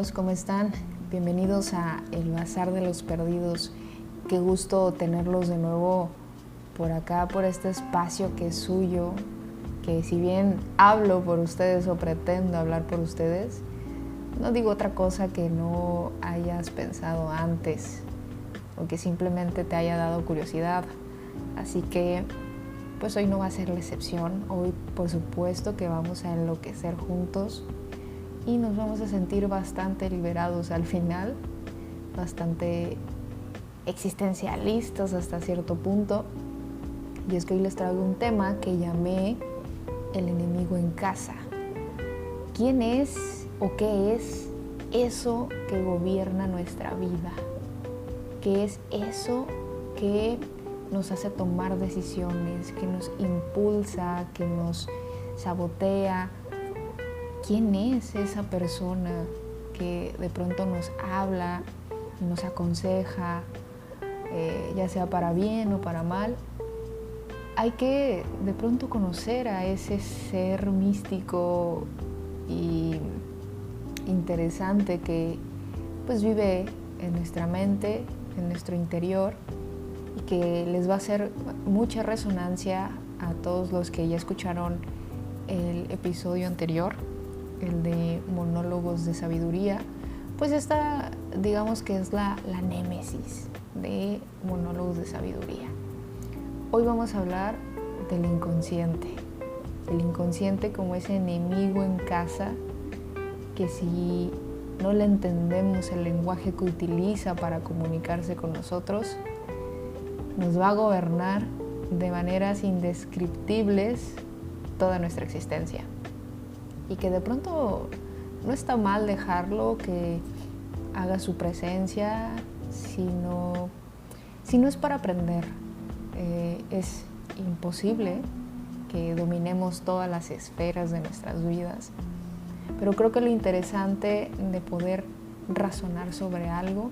amigos, ¿cómo están? Bienvenidos a El Bazar de los Perdidos. Qué gusto tenerlos de nuevo por acá, por este espacio que es suyo, que si bien hablo por ustedes o pretendo hablar por ustedes, no digo otra cosa que no hayas pensado antes o que simplemente te haya dado curiosidad. Así que pues hoy no va a ser la excepción. Hoy por supuesto que vamos a enloquecer juntos y nos vamos a sentir bastante liberados al final, bastante existencialistas hasta cierto punto. Y es que hoy les traigo un tema que llamé el enemigo en casa. ¿Quién es o qué es eso que gobierna nuestra vida? ¿Qué es eso que nos hace tomar decisiones, que nos impulsa, que nos sabotea? ¿Quién es esa persona que de pronto nos habla, nos aconseja, ya sea para bien o para mal? Hay que de pronto conocer a ese ser místico y interesante que pues vive en nuestra mente, en nuestro interior, y que les va a hacer mucha resonancia a todos los que ya escucharon el episodio anterior, el de monólogos de sabiduría. Pues esta, digamos que es la némesis de monólogos de sabiduría. Hoy vamos a hablar del inconsciente. El inconsciente como ese enemigo en casa que si no le entendemos el lenguaje que utiliza para comunicarse con nosotros, nos va a gobernar de maneras indescriptibles toda nuestra existencia. Y que de pronto no está mal dejarlo que haga su presencia, si no es para aprender. Es imposible que dominemos todas las esferas de nuestras vidas, pero creo que lo interesante de poder razonar sobre algo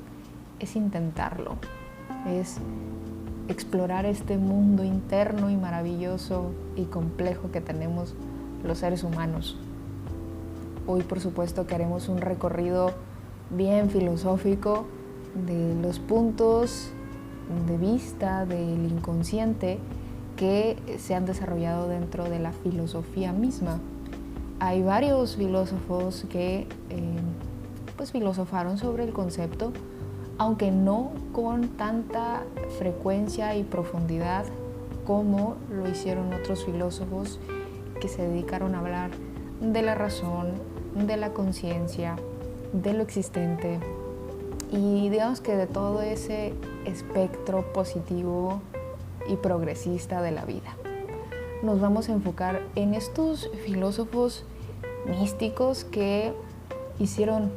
es intentarlo, es explorar este mundo interno y maravilloso y complejo que tenemos los seres humanos. Hoy, por supuesto, que haremos un recorrido bien filosófico de los puntos de vista del inconsciente que se han desarrollado dentro de la filosofía misma. Hay varios filósofos que pues filosofaron sobre el concepto, aunque no con tanta frecuencia y profundidad como lo hicieron otros filósofos que se dedicaron a hablar de la razón, de la conciencia, de lo existente y digamos que de todo ese espectro positivo y progresista de la vida. Nos vamos a enfocar en estos filósofos místicos que hicieron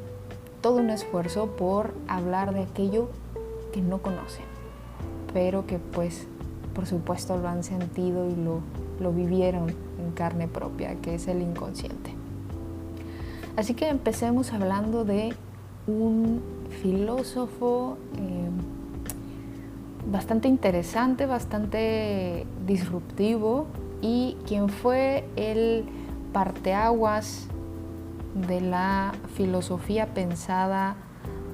todo un esfuerzo por hablar de aquello que no conocen, pero que pues por supuesto lo han sentido y lo vivieron en carne propia, que es el inconsciente. Así que empecemos hablando de un filósofo bastante interesante, bastante disruptivo y quien fue el parteaguas de la filosofía pensada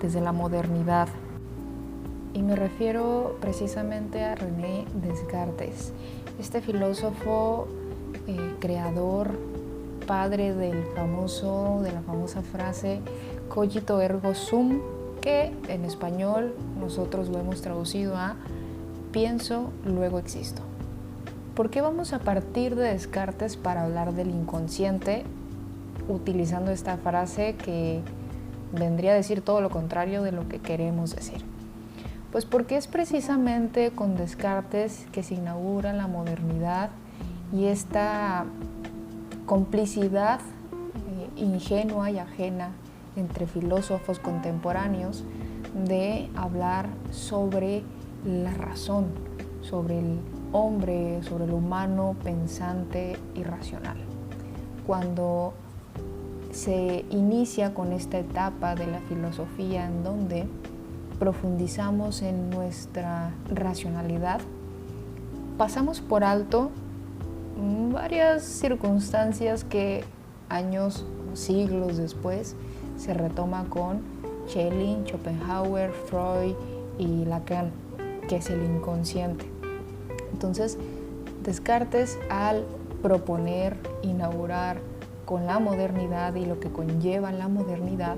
desde la modernidad. Y me refiero precisamente a René Descartes, este filósofo creador, padre de la famosa frase cogito ergo sum, que en español nosotros lo hemos traducido a pienso, luego existo. ¿Por qué vamos a partir de Descartes para hablar del inconsciente utilizando esta frase que vendría a decir todo lo contrario de lo que queremos decir? Pues porque es precisamente con Descartes que se inaugura la modernidad y esta complicidad ingenua y ajena entre filósofos contemporáneos de hablar sobre la razón, sobre el hombre, sobre el humano pensante y racional. Cuando se inicia con esta etapa de la filosofía en donde profundizamos en nuestra racionalidad, pasamos por alto varias circunstancias que años o siglos después se retoma con Schelling, Schopenhauer, Freud y Lacan, que es el inconsciente. Entonces, Descartes, al proponer, inaugurar con la modernidad y lo que conlleva la modernidad,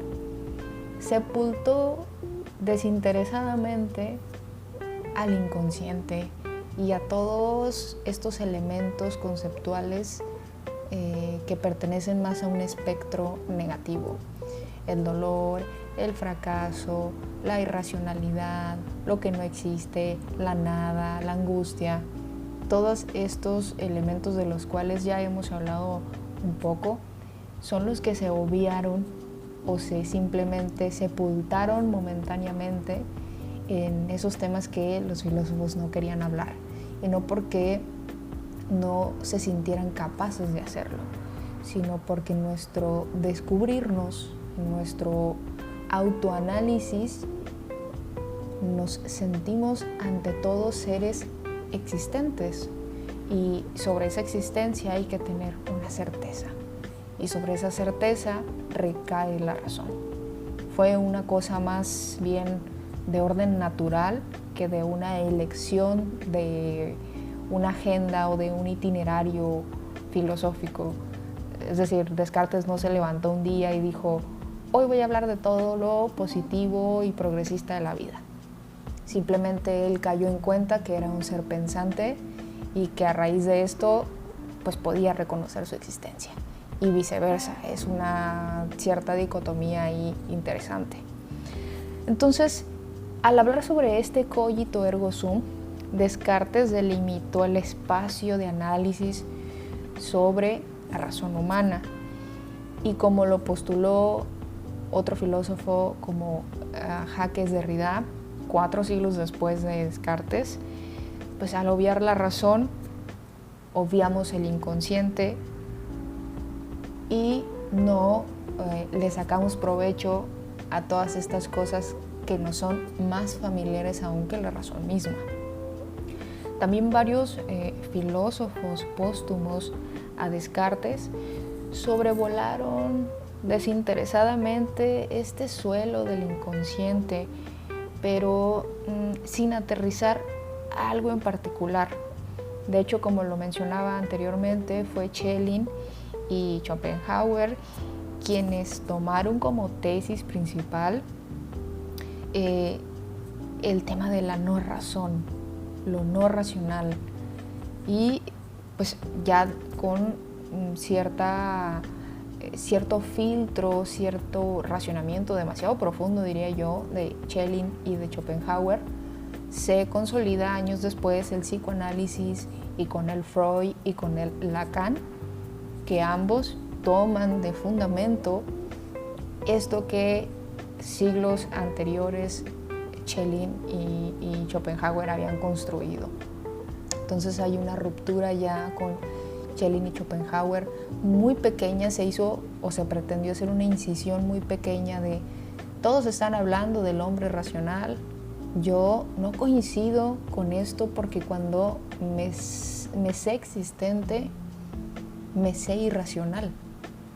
sepultó desinteresadamente al inconsciente y a todos estos elementos conceptuales que pertenecen más a un espectro negativo: el dolor, el fracaso, la irracionalidad, lo que no existe, la nada, la angustia. Todos estos elementos de los cuales ya hemos hablado un poco son los que se obviaron o se simplemente sepultaron momentáneamente en esos temas que los filósofos no querían hablar, y no porque no se sintieran capaces de hacerlo, sino porque nuestro descubrirnos, nuestro autoanálisis, nos sentimos ante todo seres existentes, y sobre esa existencia hay que tener una certeza, y sobre esa certeza recae la razón. Fue una cosa más bien de orden natural que de una elección de una agenda o de un itinerario filosófico. Es decir, Descartes no se levantó un día y dijo: hoy voy a hablar de todo lo positivo y progresista de la vida. Simplemente él cayó en cuenta que era un ser pensante y que a raíz de esto pues podía reconocer su existencia, y viceversa. Es una cierta dicotomía ahí interesante. Entonces, al hablar sobre este cogito ergo sum, Descartes delimitó el espacio de análisis sobre la razón humana, y como lo postuló otro filósofo como Jacques Derrida 4 siglos después de Descartes, pues al obviar la razón, obviamos el inconsciente y no le sacamos provecho a todas estas cosas que nos son más familiares aún que la razón misma. También varios filósofos póstumos a Descartes sobrevolaron desinteresadamente este suelo del inconsciente, pero sin aterrizar algo en particular. De hecho, como lo mencionaba anteriormente, fue Schelling y Schopenhauer quienes tomaron como tesis principal el tema de la no razón, lo no racional, y pues ya con cierto filtro, cierto racionamiento demasiado profundo, diría yo, de Schelling y de Schopenhauer, se consolida años después el psicoanálisis, y con el Freud y con el Lacan, que ambos toman de fundamento esto que siglos anteriores Schelling y Schopenhauer habían construido. Entonces hay una ruptura ya con Schelling y Schopenhauer muy pequeña. Se hizo o se pretendió hacer una incisión muy pequeña de todos están hablando del hombre racional. Yo no coincido con esto, porque cuando me sé existente, me sé irracional.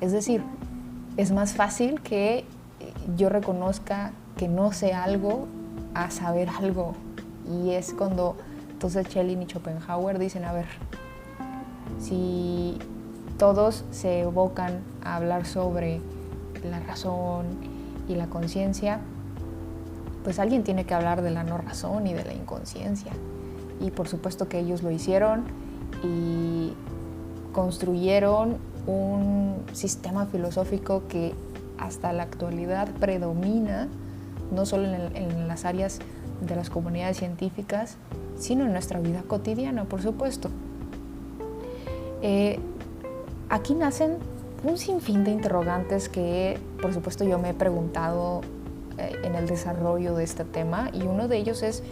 Es decir, es más fácil que yo reconozca que no sé algo a saber algo. Y es cuando entonces Schelling y Schopenhauer dicen: a ver, si todos se evocan a hablar sobre la razón y la conciencia, pues alguien tiene que hablar de la no razón y de la inconsciencia. Y por supuesto que ellos lo hicieron y construyeron un sistema filosófico que hasta la actualidad predomina, no solo en las áreas de las comunidades científicas, sino en nuestra vida cotidiana, por supuesto. Aquí nacen un sinfín de interrogantes que, por supuesto, yo me he preguntado en el desarrollo de este tema, y uno de ellos es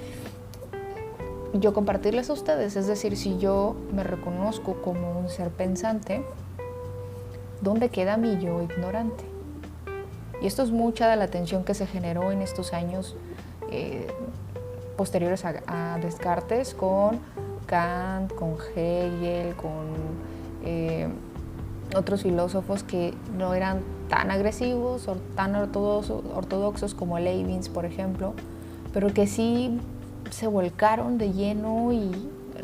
yo compartirles a ustedes. Es decir, si yo me reconozco como un ser pensante, ¿dónde queda mi yo ignorante? Y esto es mucha de la tensión que se generó en estos años posteriores a Descartes, con Kant, con Hegel, con otros filósofos que no eran tan agresivos o tan ortodoxos como Leibniz, por ejemplo, pero que sí se volcaron de lleno y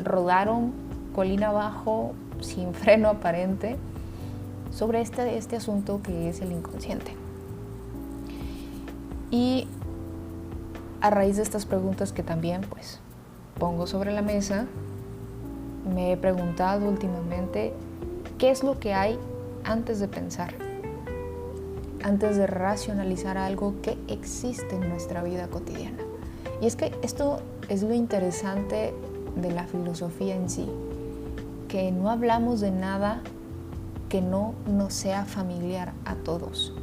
rodaron colina abajo sin freno aparente sobre este asunto que es el inconsciente. Y a raíz de estas preguntas que también pues pongo sobre la mesa, me he preguntado últimamente qué es lo que hay antes de pensar, antes de racionalizar algo que existe en nuestra vida cotidiana. Y es que esto es lo interesante de la filosofía en sí, que no hablamos de nada que no nos sea familiar a todos.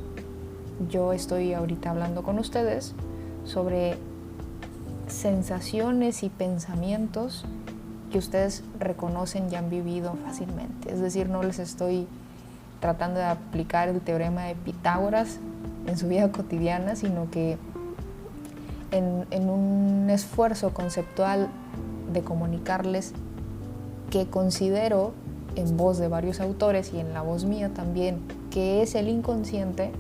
Yo estoy ahorita hablando con ustedes sobre sensaciones y pensamientos que ustedes reconocen y han vivido fácilmente. Es decir, no les estoy tratando de aplicar el teorema de Pitágoras en su vida cotidiana, sino que en un esfuerzo conceptual de comunicarles que considero en voz de varios autores y en la voz mía también, que es el inconsciente,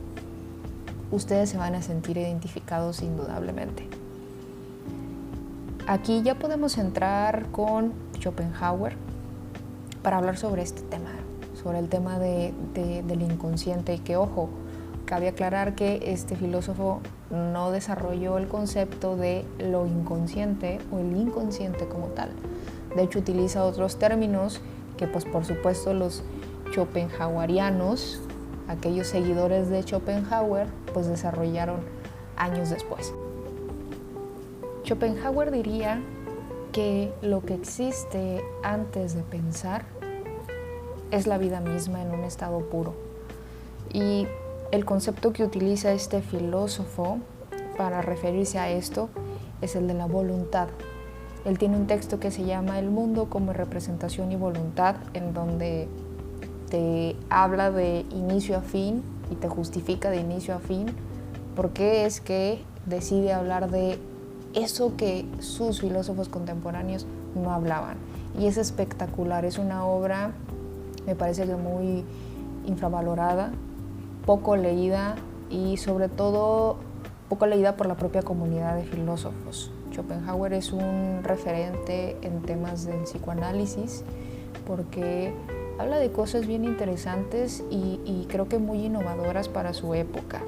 ustedes se van a sentir identificados indudablemente. Aquí ya podemos entrar con Schopenhauer para hablar sobre este tema, sobre el tema del inconsciente, y que, ojo, cabe aclarar que este filósofo no desarrolló el concepto de lo inconsciente o el inconsciente como tal. De hecho, utiliza otros términos que, pues, por supuesto, los schopenhauerianos, aquellos seguidores de Schopenhauer, pues desarrollaron años después. Schopenhauer diría que lo que existe antes de pensar es la vida misma en un estado puro. Y el concepto que utiliza este filósofo para referirse a esto es el de la voluntad. Él tiene un texto que se llama El mundo como representación y voluntad, en donde te habla de inicio a fin y te justifica de inicio a fin por qué es que decide hablar de eso que sus filósofos contemporáneos no hablaban. Y es espectacular, es una obra, me parece que muy infravalorada, poco leída y sobre todo poco leída por la propia comunidad de filósofos. Schopenhauer es un referente en temas del psicoanálisis porque habla de cosas bien interesantes y creo que muy innovadoras para su época.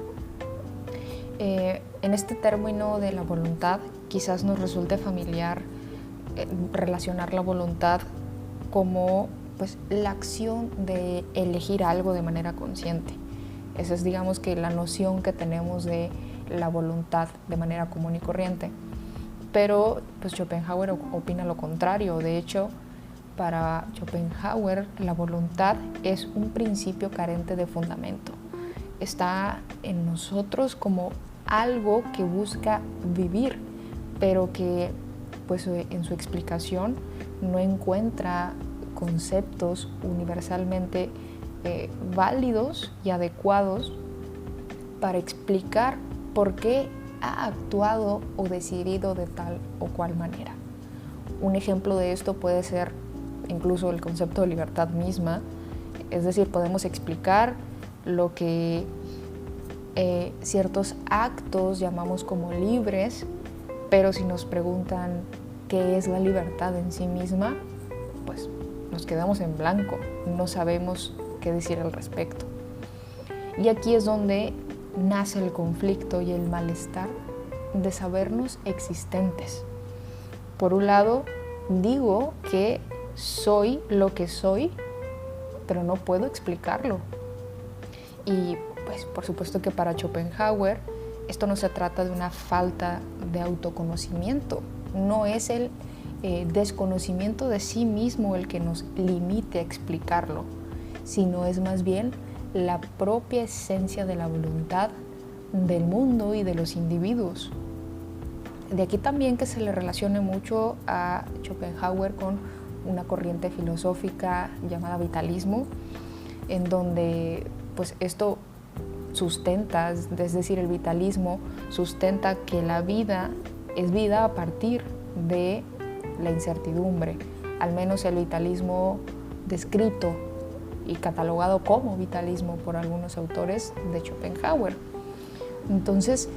En este término de la voluntad quizás nos resulte familiar relacionar la voluntad como pues, la acción de elegir algo de manera consciente. Esa es, digamos, que la noción que tenemos de la voluntad de manera común y corriente. Pero pues, Schopenhauer opina lo contrario. De hecho, para Schopenhauer la voluntad es un principio carente de fundamento. Está en nosotros como algo que busca vivir, pero que pues, en su explicación no encuentra conceptos universalmente válidos y adecuados para explicar por qué ha actuado o decidido de tal o cual manera. Un ejemplo de esto puede ser incluso el concepto de libertad misma, es decir, podemos explicar lo que ciertos actos llamamos como libres, pero si nos preguntan qué es la libertad en sí misma, pues nos quedamos en blanco, no sabemos qué decir al respecto. Y aquí es donde nace el conflicto y el malestar de sabernos existentes. Por un lado, digo que soy lo que soy, pero no puedo explicarlo. Y pues por supuesto que para Schopenhauer esto no se trata de una falta de autoconocimiento, no es el desconocimiento de sí mismo el que nos limite a explicarlo, sino es más bien la propia esencia de la voluntad del mundo y de los individuos. De aquí también que se le relacione mucho a Schopenhauer con una corriente filosófica llamada vitalismo, en donde pues esto sustenta, es decir, el vitalismo sustenta que la vida es vida a partir de la incertidumbre, al menos el vitalismo descrito y catalogado como vitalismo por algunos autores de Schopenhauer. Entonces,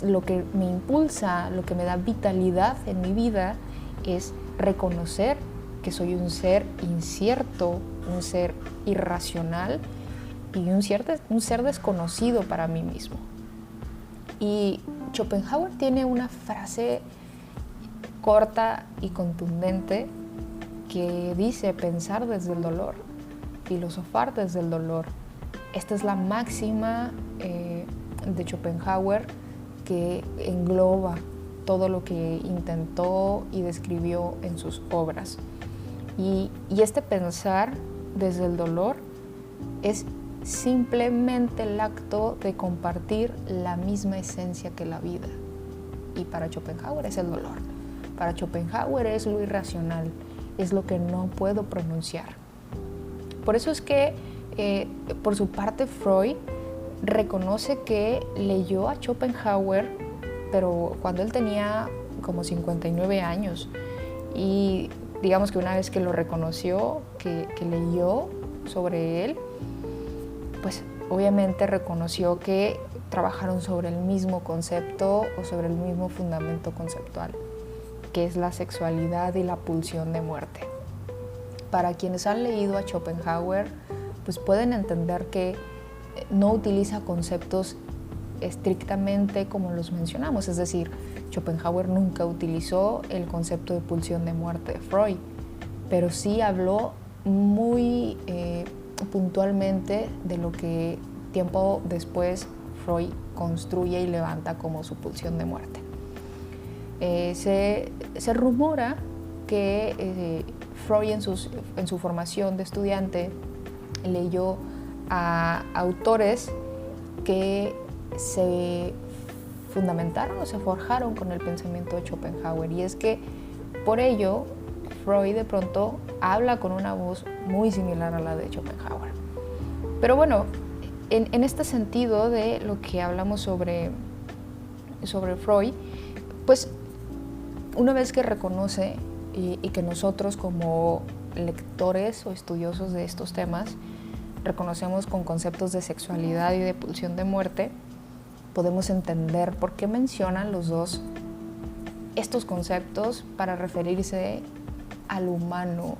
lo que me impulsa, lo que me da vitalidad en mi vida es reconocer que soy un ser incierto, un ser irracional y un ser desconocido para mí mismo. Y Schopenhauer tiene una frase corta y contundente que dice: pensar desde el dolor, filosofar desde el dolor. Esta es la máxima de Schopenhauer, que engloba todo lo que intentó y describió en sus obras. Y este pensar desde el dolor es simplemente el acto de compartir la misma esencia que la vida. Y para Schopenhauer es el dolor. Para Schopenhauer es lo irracional, es lo que no puedo pronunciar. Por eso es que, por su parte, Freud reconoce que leyó a Schopenhauer, pero cuando él tenía como 59 años. Y digamos que una vez que lo reconoció, que leyó sobre él, pues obviamente reconoció que trabajaron sobre el mismo concepto o sobre el mismo fundamento conceptual, que es la sexualidad y la pulsión de muerte. Para quienes han leído a Schopenhauer, pues pueden entender que no utiliza conceptos estrictamente como los mencionamos, es decir, Schopenhauer nunca utilizó el concepto de pulsión de muerte de Freud, pero sí habló muy puntualmente de lo que tiempo después Freud construye y levanta como su pulsión de muerte. Se rumora que Freud en su formación de estudiante leyó a autores que se fundamentaron o se forjaron con el pensamiento de Schopenhauer, y es que por ello Freud de pronto habla con una voz muy similar a la de Schopenhauer. Pero bueno, en este sentido de lo que hablamos sobre Freud, pues una vez que reconoce y que nosotros como lectores o estudiosos de estos temas reconocemos con conceptos de sexualidad y de pulsión de muerte, podemos entender por qué mencionan los dos estos conceptos para referirse al humano,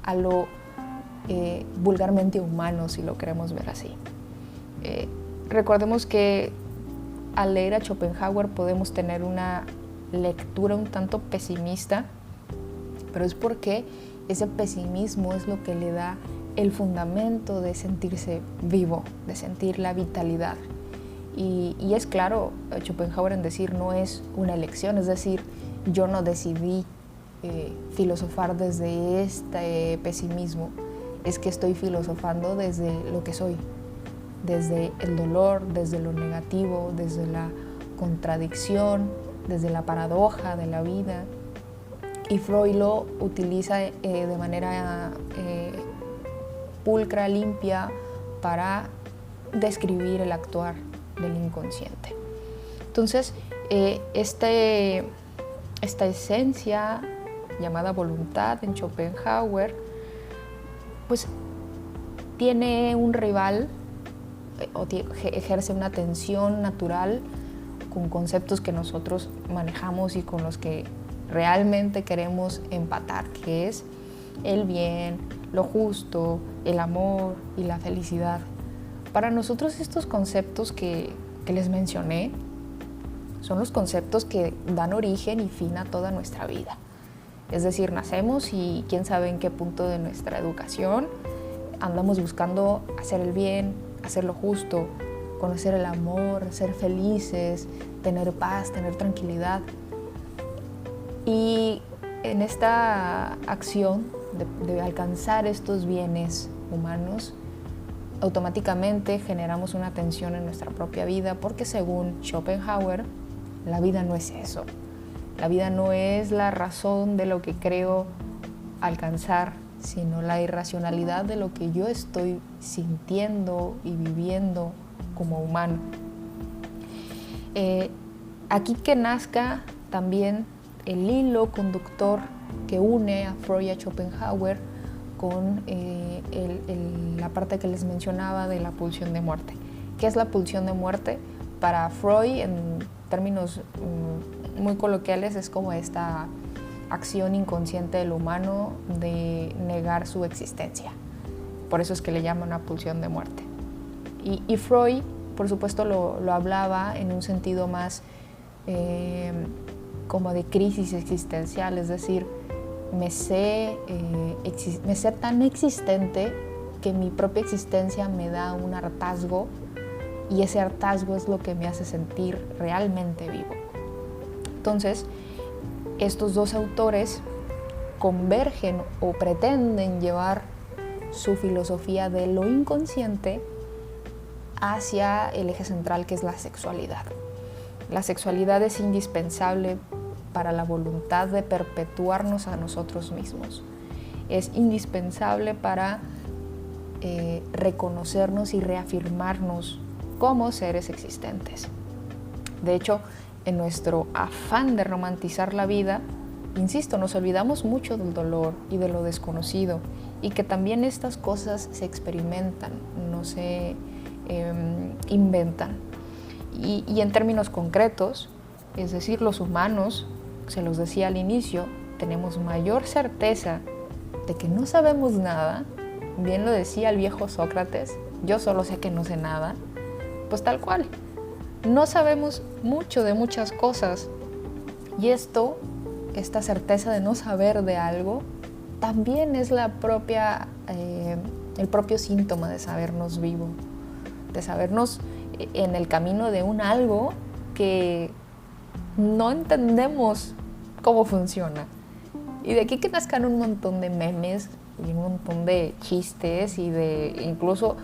a lo vulgarmente humano, si lo queremos ver así. Recordemos que al leer a Schopenhauer podemos tener una lectura un tanto pesimista, pero es porque ese pesimismo es lo que le da el fundamento de sentirse vivo, de sentir la vitalidad. Y es claro, Schopenhauer en decir no es una elección, es decir, yo no decidí filosofar desde este pesimismo, es que estoy filosofando desde lo que soy, desde el dolor, desde lo negativo, desde la contradicción, desde la paradoja de la vida. Y Freud lo utiliza de manera pulcra, limpia, para describir el actuar del inconsciente. Entonces, esta esencia llamada voluntad en Schopenhauer, pues tiene un rival o ejerce una tensión natural con conceptos que nosotros manejamos y con los que realmente queremos empatar, que es el bien, lo justo, el amor y la felicidad. Para nosotros estos conceptos que les mencioné son los conceptos que dan origen y fin a toda nuestra vida. Es decir, nacemos y quién sabe en qué punto de nuestra educación andamos buscando hacer el bien, hacer lo justo, conocer el amor, ser felices, tener paz, tener tranquilidad. Y en esta acción de alcanzar estos bienes humanos, automáticamente generamos una tensión en nuestra propia vida, porque según Schopenhauer, la vida no es eso. La vida no es la razón de lo que creo alcanzar, sino la irracionalidad de lo que yo estoy sintiendo y viviendo como humano. Aquí que nazca también el hilo conductor que une a Freud y a Schopenhauer con la parte que les mencionaba de la pulsión de muerte. ¿Qué es la pulsión de muerte? Para Freud, en términos muy coloquiales, es como esta acción inconsciente del humano de negar su existencia. Por eso es que le llaman una pulsión de muerte. Y Freud, por supuesto, lo hablaba en un sentido más como de crisis existencial, es decir, me sé tan existente que mi propia existencia me da un hartazgo, y ese hartazgo es lo que me hace sentir realmente vivo. Entonces, estos dos autores convergen o pretenden llevar su filosofía de lo inconsciente hacia el eje central, que es la sexualidad. La sexualidad es indispensable para la voluntad de perpetuarnos a nosotros mismos. Es indispensable para reconocernos y reafirmarnos como seres existentes. De hecho, en nuestro afán de romantizar la vida, insisto, nos olvidamos mucho del dolor y de lo desconocido, y que también estas cosas se experimentan, no se inventan. Y en términos concretos, es decir, los humanos, se los decía al inicio, tenemos mayor certeza de que no sabemos nada. Bien lo decía el viejo Sócrates, yo solo sé que no sé nada. Pues tal cual, no sabemos mucho de muchas cosas, y esta certeza de no saber de algo también es el propio síntoma de sabernos vivo, de sabernos en el camino de un algo que no entendemos cómo funciona. Y de aquí que nazcan un montón de memes y un montón de chistes y de incluso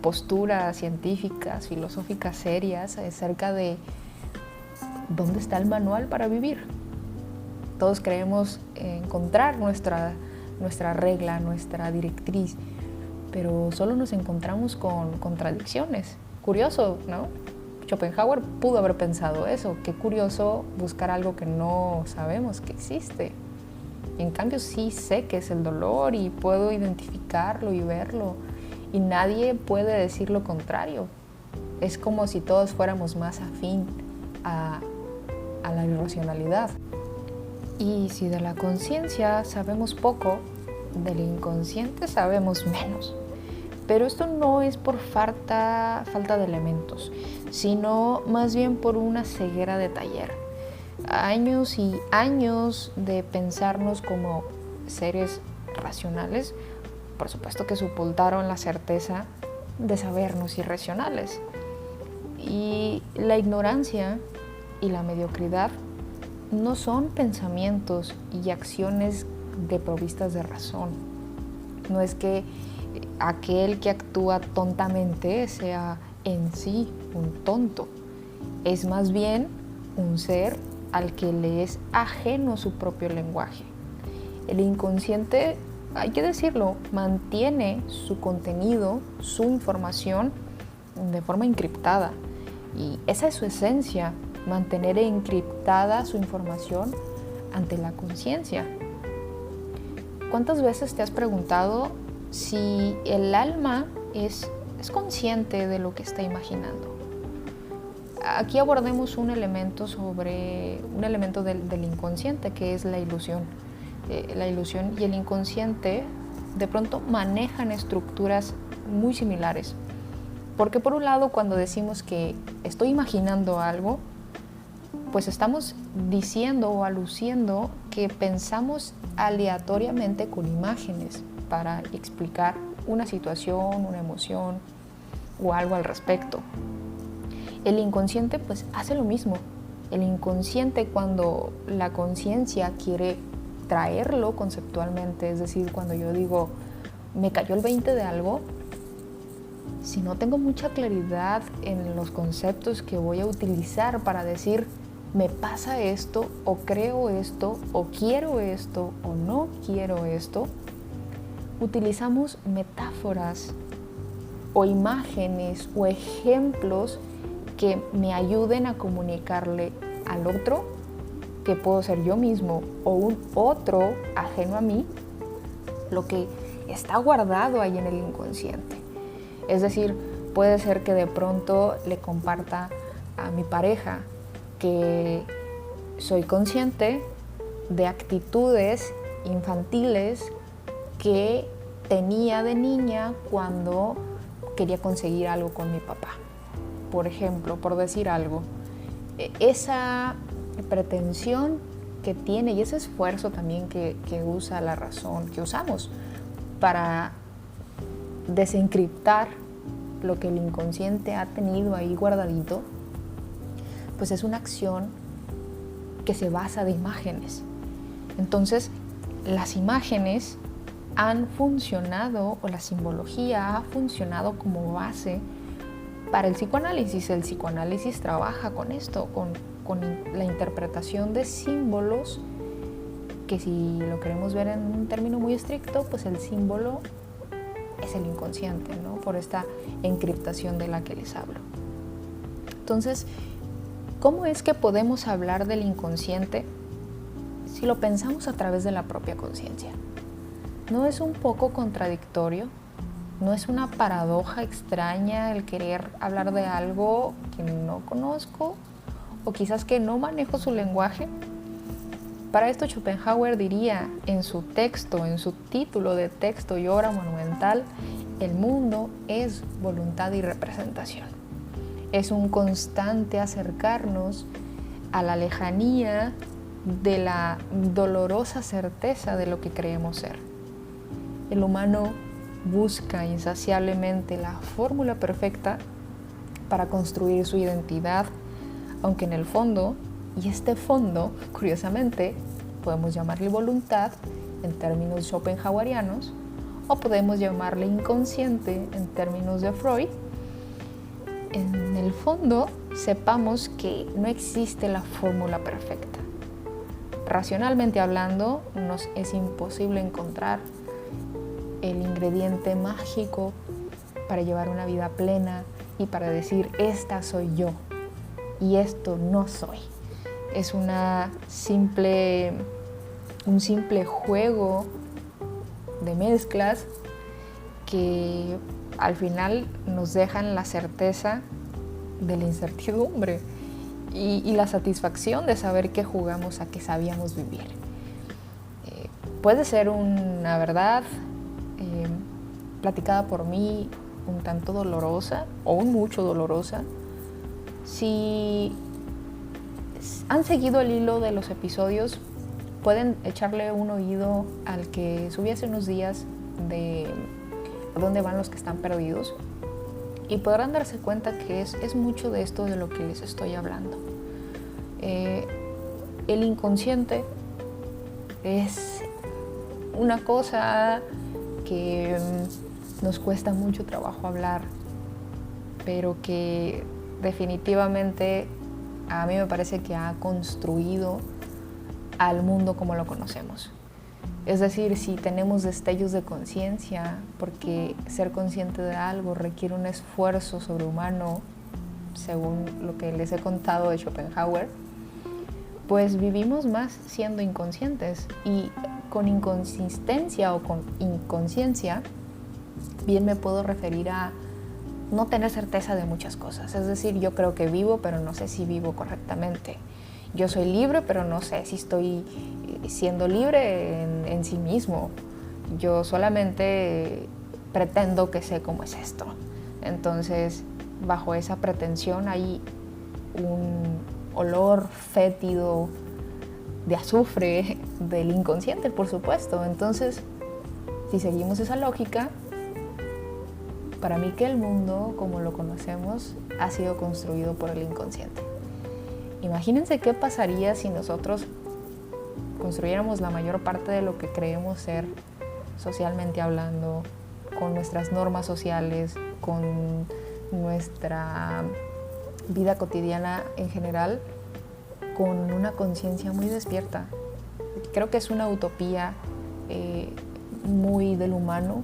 posturas científicas, filosóficas serias acerca de dónde está el manual para vivir. Todos creemos encontrar nuestra regla, nuestra directriz, pero solo nos encontramos con contradicciones. Curioso, ¿no? Schopenhauer pudo haber pensado eso. Qué curioso buscar algo que no sabemos que existe. En cambio, sí sé qué es el dolor y puedo identificarlo y verlo. Y nadie puede decir lo contrario. Es como si todos fuéramos más afín a la irracionalidad. Y si de la conciencia sabemos poco, del inconsciente sabemos menos. Pero esto no es por falta de elementos, sino más bien por una ceguera de taller. Años y años de pensarnos como seres racionales, por supuesto que sepultaron la certeza de sabernos irracionales. Y la ignorancia y la mediocridad no son pensamientos y acciones desprovistas de razón. No es que aquel que actúa tontamente sea en sí un tonto. Es más bien un ser al que le es ajeno su propio lenguaje. El inconsciente, hay que decirlo, mantiene su contenido, su información de forma encriptada. Y esa es su esencia, mantener encriptada su información ante la conciencia. ¿Cuántas veces te has preguntado si el alma es consciente de lo que está imaginando? Aquí abordemos un elemento del inconsciente, que es la ilusión. La ilusión y el inconsciente de pronto manejan estructuras muy similares. Porque por un lado, cuando decimos que estoy imaginando algo, pues estamos diciendo o aluciendo que pensamos aleatoriamente con imágenes para explicar una situación, una emoción o algo al respecto. El inconsciente pues hace lo mismo. El inconsciente, cuando la conciencia quiere traerlo conceptualmente, es decir, cuando yo digo me cayó el 20 de algo, si no tengo mucha claridad en los conceptos que voy a utilizar para decir me pasa esto, o creo esto, o quiero esto, o no quiero esto, utilizamos metáforas o imágenes o ejemplos que me ayuden a comunicarle al otro, que puedo ser yo mismo o un otro ajeno a mí, lo que está guardado ahí en el inconsciente. Es decir, puede ser que de pronto le comparta a mi pareja que soy consciente de actitudes infantiles que tenía de niña cuando quería conseguir algo con mi papá. Por ejemplo, por decir algo, esa pretensión que tiene y ese esfuerzo también que usa la razón, que usamos para desencriptar lo que el inconsciente ha tenido ahí guardadito, pues es una acción que se basa de imágenes. Entonces, las imágenes han funcionado, o la simbología ha funcionado como base para el psicoanálisis. El psicoanálisis trabaja con esto, con la interpretación de símbolos, que si lo queremos ver en un término muy estricto, pues el símbolo es el inconsciente, ¿no? Por esta encriptación de la que les hablo. Entonces, ¿cómo es que podemos hablar del inconsciente si lo pensamos a través de la propia conciencia? ¿No es un poco contradictorio? ¿No es una paradoja extraña el querer hablar de algo que no conozco o quizás que no manejo su lenguaje? Para esto Schopenhauer diría en su texto, en su título de texto y obra monumental, el mundo es voluntad y representación. Es un constante acercarnos a la lejanía de la dolorosa certeza de lo que creemos ser. El humano busca insaciablemente la fórmula perfecta para construir su identidad, aunque en el fondo, y este fondo, curiosamente, podemos llamarle voluntad en términos schopenhauerianos, o podemos llamarle inconsciente en términos de Freud. En el fondo, sepamos que no existe la fórmula perfecta. Racionalmente hablando, nos es imposible encontrar el ingrediente mágico para llevar una vida plena y para decir, esta soy yo y esto no soy. Es un simple juego de mezclas que al final nos dejan la certeza de la incertidumbre y la satisfacción de saber que jugamos a que sabíamos vivir. Puede ser una verdad platicada por mí un tanto dolorosa o un mucho dolorosa. Si han seguido el hilo de los episodios, pueden echarle un oído al que subí hace unos días de ¿A dónde van los que están perdidos? Y podrán darse cuenta que es mucho de esto de lo que les estoy hablando. El inconsciente es una cosa que nos cuesta mucho trabajo hablar, pero que definitivamente a mí me parece que ha construido al mundo como lo conocemos. Es decir, si tenemos destellos de conciencia, porque ser consciente de algo requiere un esfuerzo sobrehumano, según lo que les he contado de Schopenhauer, pues vivimos más siendo inconscientes. Y con inconsistencia o con inconsciencia, bien me puedo referir a no tener certeza de muchas cosas. Es decir, yo creo que vivo, pero no sé si vivo correctamente. Yo soy libre, pero no sé si estoy siendo libre en sí mismo. Yo solamente pretendo que sé cómo es esto. Entonces, bajo esa pretensión hay un olor fétido de azufre del inconsciente, por supuesto. Entonces, si seguimos esa lógica, para mí que el mundo, como lo conocemos, ha sido construido por el inconsciente. Imagínense qué pasaría si nosotros construyéramos la mayor parte de lo que creemos ser, socialmente hablando, con nuestras normas sociales, con nuestra vida cotidiana en general, con una conciencia muy despierta. Creo que es una utopía muy del humano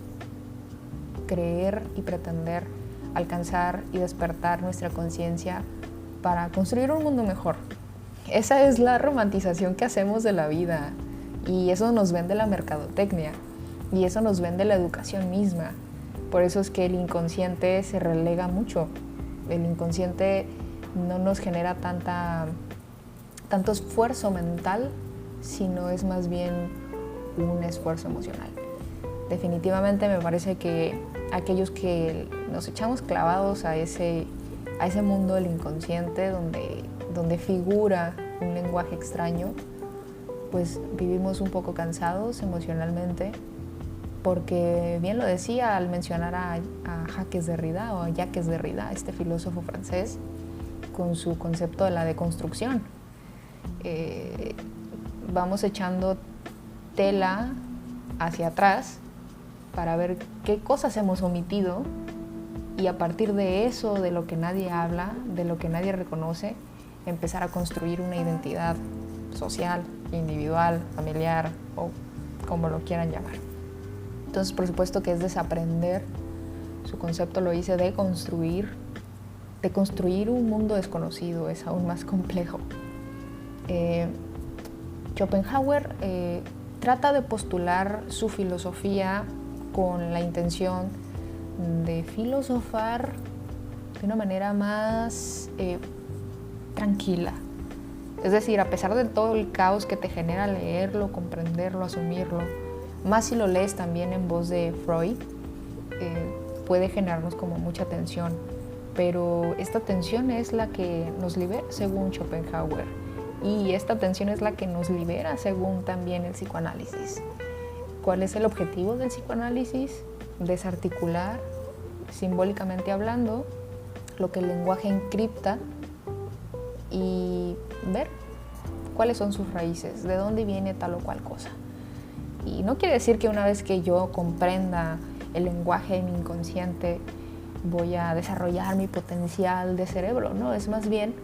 creer y pretender alcanzar y despertar nuestra conciencia para construir un mundo mejor. Esa es la romantización que hacemos de la vida y eso nos vende la mercadotecnia. Y eso nos vende la educación misma. Por eso es que el inconsciente se relega mucho. El inconsciente no nos genera tanto esfuerzo mental, sino es más bien un esfuerzo emocional. Definitivamente me parece que aquellos que nos echamos clavados a ese mundo del inconsciente donde figura un lenguaje extraño, pues vivimos un poco cansados emocionalmente, porque bien lo decía al mencionar a Jacques Derrida, o a Jacques Derrida, este filósofo francés, con su concepto de la deconstrucción. Vamos echando tela hacia atrás para ver qué cosas hemos omitido, y a partir de eso, de lo que nadie habla, de lo que nadie reconoce, empezar a construir una identidad social, individual, familiar o como lo quieran llamar. Entonces, por supuesto que es desaprender. Su concepto lo dice, de construir un mundo desconocido, es aún más complejo. Schopenhauer trata de postular su filosofía con la intención de filosofar de una manera más tranquila. Es decir, a pesar de todo el caos que te genera leerlo, comprenderlo, asumirlo, más si lo lees también en voz de Freud, puede generarnos como mucha tensión. Pero esta tensión es la que nos libera, según Schopenhauer. Y esta tensión es la que nos libera, según también el psicoanálisis. ¿Cuál es el objetivo del psicoanálisis? Desarticular, simbólicamente hablando, lo que el lenguaje encripta y ver cuáles son sus raíces, de dónde viene tal o cual cosa. Y no quiere decir que una vez que yo comprenda el lenguaje de mi inconsciente voy a desarrollar mi potencial de cerebro, no, es más bien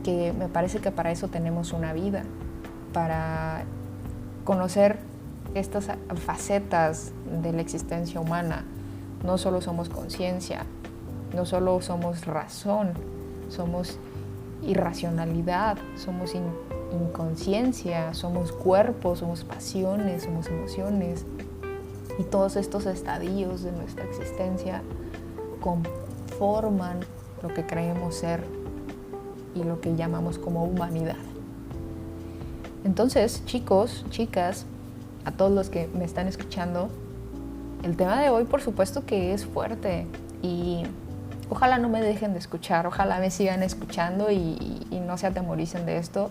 que me parece que para eso tenemos una vida, para conocer estas facetas de la existencia humana. No solo somos conciencia, no solo somos razón, somos irracionalidad, somos inconsciencia, somos cuerpo, somos pasiones, somos emociones. Y todos estos estadios de nuestra existencia conforman lo que creemos ser y lo que llamamos como humanidad. Entonces, chicos, chicas, a todos los que me están escuchando, el tema de hoy por supuesto que es fuerte y ojalá no me dejen de escuchar, ojalá me sigan escuchando y no se atemoricen de esto,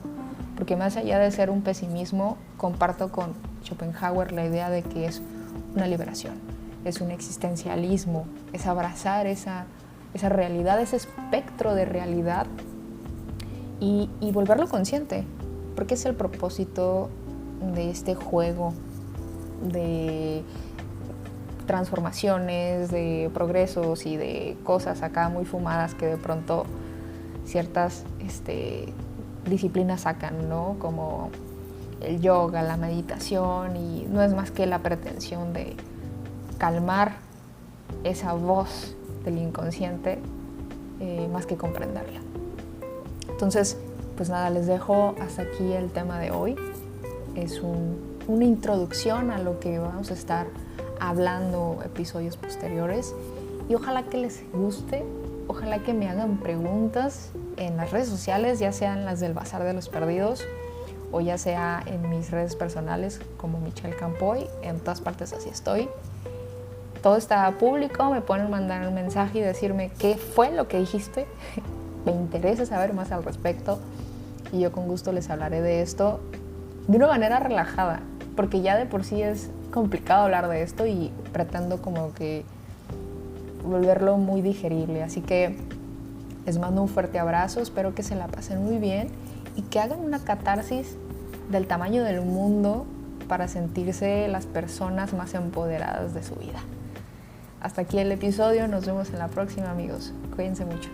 porque más allá de ser un pesimismo, comparto con Schopenhauer la idea de que es una liberación, es un existencialismo, es abrazar esa realidad, ese espectro de realidad y volverlo consciente, porque es el propósito de este juego de transformaciones, de progresos y de cosas acá muy fumadas que de pronto ciertas disciplinas sacan, ¿no? Como el yoga, la meditación, y no es más que la pretensión de calmar esa voz del inconsciente más que comprenderla. Entonces, pues nada, les dejo hasta aquí el tema de hoy. Es una introducción a lo que vamos a estar hablando episodios posteriores y ojalá que les guste, ojalá que me hagan preguntas en las redes sociales, ya sean las del Bazar de los Perdidos o ya sea en mis redes personales como Michelle Campoy, en todas partes así estoy. Todo está público, me pueden mandar un mensaje y decirme qué fue lo que dijiste, me interesa saber más al respecto y yo con gusto les hablaré de esto de una manera relajada, porque ya de por sí es complicado hablar de esto y pretendo como que volverlo muy digerible. Así que les mando un fuerte abrazo, espero que se la pasen muy bien y que hagan una catarsis del tamaño del mundo para sentirse las personas más empoderadas de su vida. Hasta aquí el episodio, nos vemos en la próxima, amigos. Cuídense mucho.